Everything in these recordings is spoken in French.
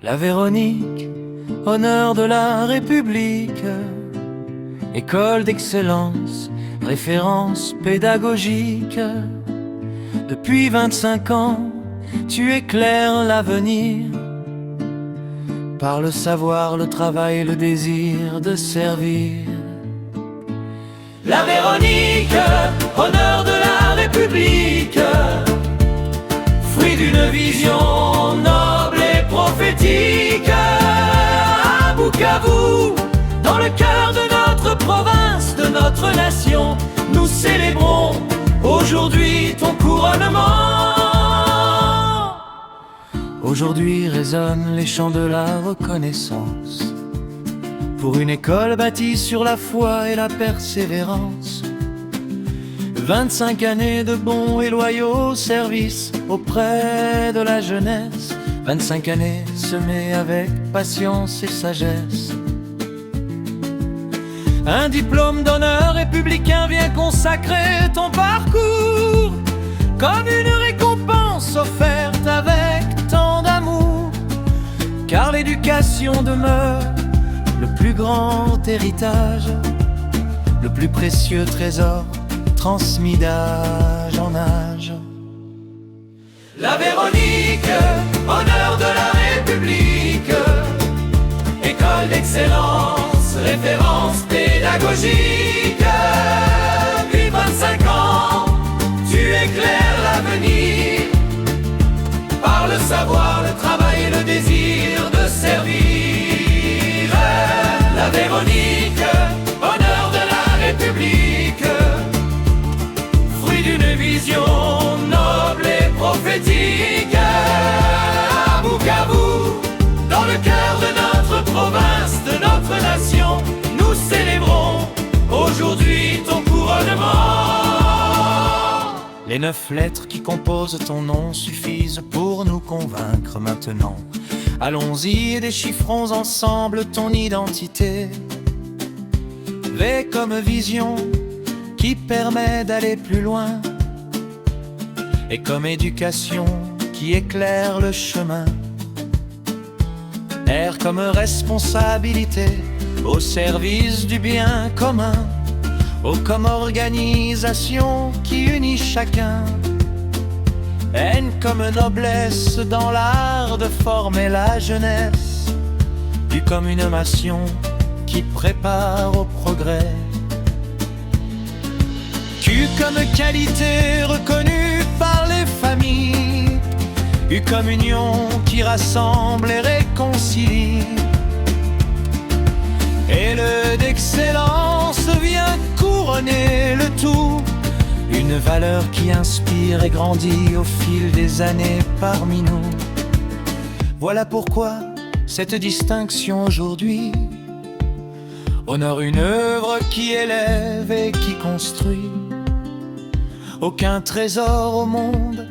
La Véronique, honneur de la République, école d'excellence, référence pédagogique. Depuis 25 ans, tu éclaires l'avenir, par le savoir, le travail, le désir de servir. La Véronique, honneur de la République, fruit d'une vision noble et prophétique. À Bukavu, dans le cœur de notre province, de notre nation, nous célébrons aujourd'hui ton couronnement. Aujourd'hui résonnent les chants de la reconnaissance, pour une école bâtie sur la foi et la persévérance. 25 années de bons et loyaux services auprès de la jeunesse, 25 années semées avec patience et sagesse. Un diplôme d'honneur républicain vient consacrer ton parcours, comme une récompense offerte avec tant d'amour. Car l'éducation demeure le plus grand héritage, le plus précieux trésor transmis d'âge en âge. La Véronique, honneur de la République, école d'excellence, référence pédagogique. Depuis 25 ans, tu éclaires l'avenir, par le savoir, le travail et le désir de servir. La Véronique, honneur de la République, fruit d'une vision noble et prophétique. À Bukavu, dans le cœur de notre province, de notre nation, nous célébrons aujourd'hui ton couronnement. Les 9 lettres qui composent ton nom suffisent pour nous convaincre maintenant. Allons-y et déchiffrons ensemble ton identité. V comme vision qui permet d'aller plus loin, et comme éducation qui éclaire le chemin. R comme responsabilité au service du bien commun. O comme organisation qui unit chacun. N comme noblesse dans l'art de former la jeunesse. U comme une nation qui prépare au progrès. Q comme qualité reconnue par les familles. U comme union qui rassemble et réconcilie. Et le d'excellence vient couronner le tout, une valeur qui inspire et grandit au fil des années parmi nous. Voilà pourquoi cette distinction aujourd'hui honore une œuvre qui élève et qui construit. Aucun trésor au monde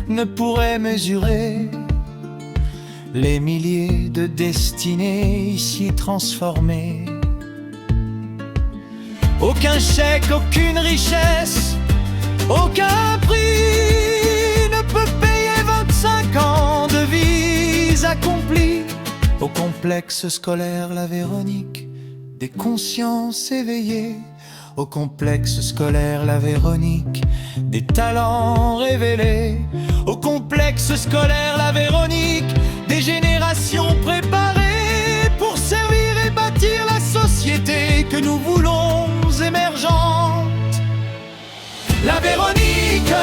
ne pourrait mesurer les milliers de destinées ici transformées. Aucun chèque, aucune richesse, aucun prix ne peut payer 25 ans de vie accomplie. Au complexe scolaire La Véronique, des consciences éveillées. Au complexe scolaire La Véronique, des talents révélés. Au complexe scolaire La Véronique, des générations préparées pour servir et bâtir la société que nous voulons émergente. La Véronique,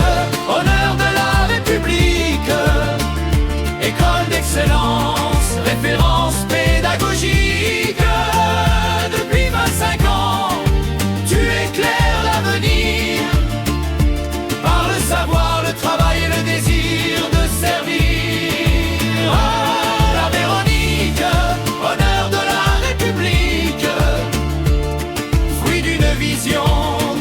honneur de la République, école d'excellence, référence pédagogique. Depuis 25 ans, tu éclaires l'avenir, par le savoir, le travail et le désir de servir. La Véronique, honneur de la République, fruit d'une vision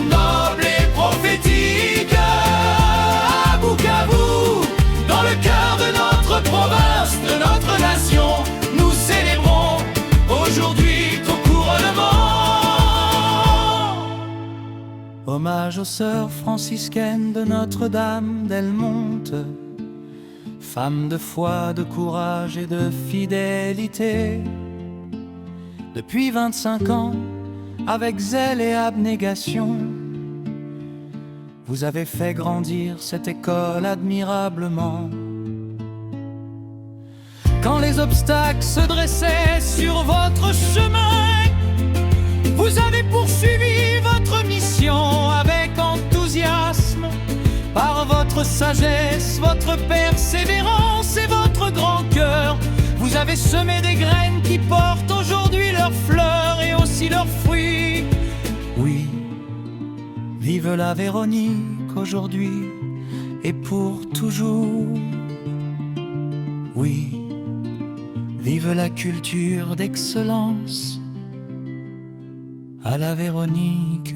noble et prophétique. À Bukavu, dans le cœur de notre province, de notre nation, nous célébrons aujourd'hui ton couronnement. Hommage aux sœurs franciscaines de Notre-Dame d'Elmonte, Femme de foi, de courage et de fidélité. Depuis 25 ans, avec zèle et abnégation, vous avez fait grandir cette école admirablement. Quand les obstacles se dressaient sur votre chemin, vous avez poursuivi votre mission avec enthousiasme. Par votre sagesse, votre persévérance et votre grand cœur, vous avez semé des graines qui portent aujourd'hui leurs fleurs et aussi leurs fruits. Oui, vive la Véronique aujourd'hui et pour toujours. Oui, vive la culture d'excellence à la Véronique.